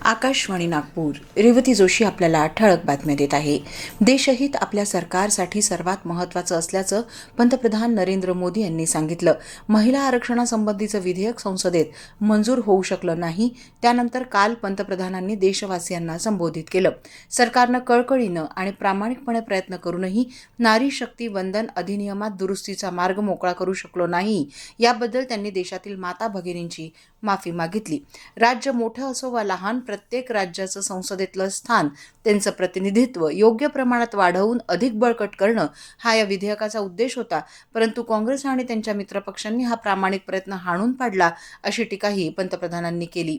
आकाशवाणी नागपूर. रेवती जोशी आपल्याला ठळक बातम्या देत आहे. देशहित आपल्या सरकारसाठी सर्वात महत्त्वाचं असल्याचं पंतप्रधान नरेंद्र मोदी यांनी सांगितलं. महिला आरक्षणासंबंधीचं विधेयक संसदेत मंजूर होऊ शकलं नाही, त्यानंतर काल पंतप्रधानांनी देशवासियांना संबोधित केलं. सरकारनं कळकळीनं आणि प्रामाणिकपणे प्रयत्न करूनही नारी शक्ती वंदन अधिनियमात दुरुस्तीचा मार्ग मोकळा करू शकलो नाही, याबद्दल त्यांनी देशातील माता भगिनींची माफी मागितली. राज्य मोठं असो वा लहान, प्रत्येक राज्याचं संसदेतलं स्थान, त्यांचं प्रतिनिधित्व योग्य प्रमाणात वाढवून अधिक बळकट करणं हा या विधेयकाचा उद्देश होता. परंतु काँग्रेस आणि त्यांच्या मित्रपक्षांनी हा प्रामाणिक प्रयत्न हाणून पाडला, अशी टीकाही पंतप्रधानांनी केली.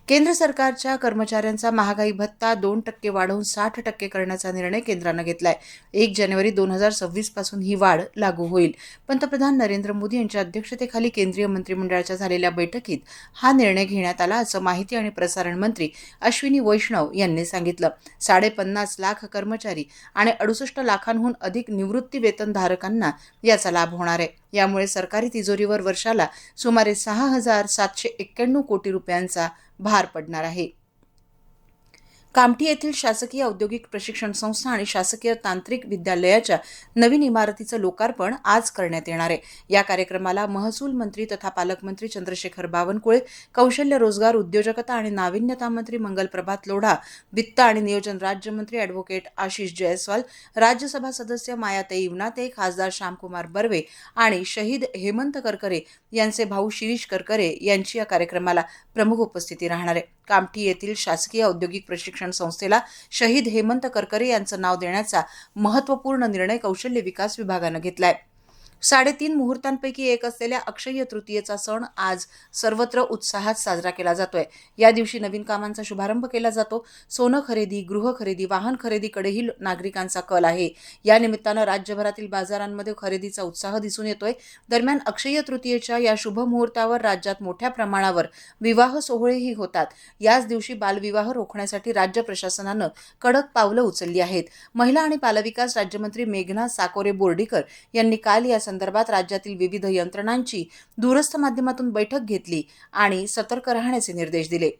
केंद्र सरकारच्या कर्मचाऱ्यांचा महागाई भत्ता 2% वाढवून 60% करण्याचा निर्णय केंद्रानं घेतलाय. 1 जानेवारी 2026 पासून ही वाढ लागू होईल. पंतप्रधान नरेंद्र मोदी यांच्या अध्यक्षतेखाली केंद्रीय मंत्रिमंडळाच्या झालेल्या बैठकीत हा निर्णय घेण्यात आला, असं माहिती आणि प्रसारण मंत्री अश्विनी वैष्णव यांनी सांगितलं. 50.5 लाख कर्मचारी आणि 68 लाखांहून अधिक निवृत्ती वेतनधारकांना याचा लाभ होणार आहे. यामुळे सरकारी तिजोरीवर वर्षाला सुमारे 6,791 कोटी रुपयांचा भार पडणार आहे. कामठी येथील शासकीय औद्योगिक प्रशिक्षण संस्था आणि शासकीय तांत्रिक विद्यालयाच्या नवीन इमारतीचं लोकार्पण आज करण्यात येणार आहे. या कार्यक्रमाला महसूल मंत्री तथा पालकमंत्री चंद्रशेखर बावनकुळे, कौशल्य रोजगार उद्योजकता आणि नाविन्यता मंत्री मंगलप्रभात लोढा, वित्त आणि नियोजन राज्यमंत्री ॲडव्होकेट आशिष जयस्वाल, राज्यसभा सदस्य मायाताई इवनाते, खासदार श्यामकुमार बर्वे आणि शहीद हेमंत करकरे यांचे भाऊ शिरीष करकरे यांची या कार्यक्रमाला प्रमुख उपस्थिती राहणार आहे. कामठी येथील शासकीय औद्योगिक प्रशिक्षण संस्थेला शहीद हेमंत करकरे यांचं नाव देण्याचा महत्त्वपूर्ण निर्णय कौशल्य विकास विभागानं घेतलाय. 3.5 मुहूर्तांपैकी एक असलेल्या अक्षय्य तृतीयेचा सण आज सर्वत्र उत्साहात साजरा केला जातोय. या दिवशी नवीन कामांचा शुभारंभ केला जातो. सोनं खरेदी, गृह खरेदी, वाहन खरेदीकडेही नागरिकांचा कल आहे. या निमित्तानं राज्यभरातील बाजारांमध्ये खरेदीचा उत्साह दिसून येतोय. दरम्यान अक्षय्य तृतीयेच्या या शुभ मुहूर्तावर राज्यात मोठ्या प्रमाणावर विवाह सोहळेही होतात. याच दिवशी बालविवाह रोखण्यासाठी राज्य प्रशासनानं कडक पावलं उचलली आहेत. महिला आणि बालविकास राज्यमंत्री मेघना साकोरे बोर्डीकर यांनी काल या संदर्भात राज्यातील विविध यंत्रणांची दूरस्थ माध्यमातून बैठक घेतली आणि सतर्क राहण्याचे निर्देश दिले.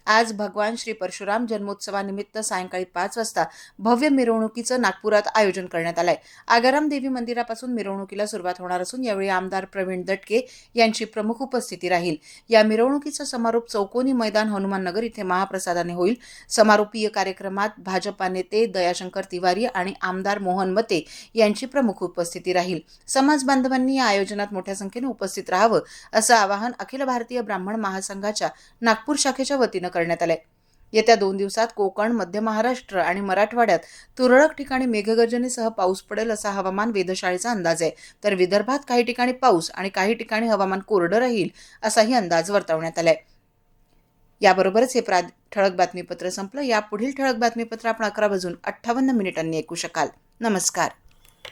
आज भगवान श्री परशुराम जन्मोत्सवानिमित्त सायंकाळी 5 वाजता भव्य मिरवणुकीचं नागपुरात आयोजन करण्यात आलंय. आगाराम देवी मंदिरापासून मिरवणुकीला सुरुवात होणार असून यावेळी आमदार प्रवीण दटके यांची प्रमुख उपस्थिती राहील. या मिरवणुकीचा समारोप चौकोनी मैदान हनुमाननगर इथे महाप्रसादाने होईल. समारोपीय कार्यक्रमात भाजपा नेते दयाशंकर तिवारी आणि आमदार मोहन मते यांची प्रमुख उपस्थिती राहील. समाज बांधवांनी या आयोजनात मोठ्या संख्येने उपस्थित राहावं, असं आवाहन अखिल भारतीय ब्राह्मण महासंघाच्या नागपूर शाखेच्या वतीनं करण्यात आलंय. येत्या 2 दिवसात कोकण, मध्य महाराष्ट्र आणि मराठवाड्यात तुरळक ठिकाणी मेघगर्जनेसह पाऊस पडेल, असा हवामान वेधशाळेचा अंदाज आहे. तर विदर्भात काही ठिकाणी पाऊस आणि काही ठिकाणी हवामान कोरडं राहील, असाही अंदाज वर्तवण्यात आलाय. याबरोबरच हे ठळक बातमीपत्र संपलं. यापुढील ठळक बातमीपत्र आपण 11:58 ऐकू शकाल. नमस्कार.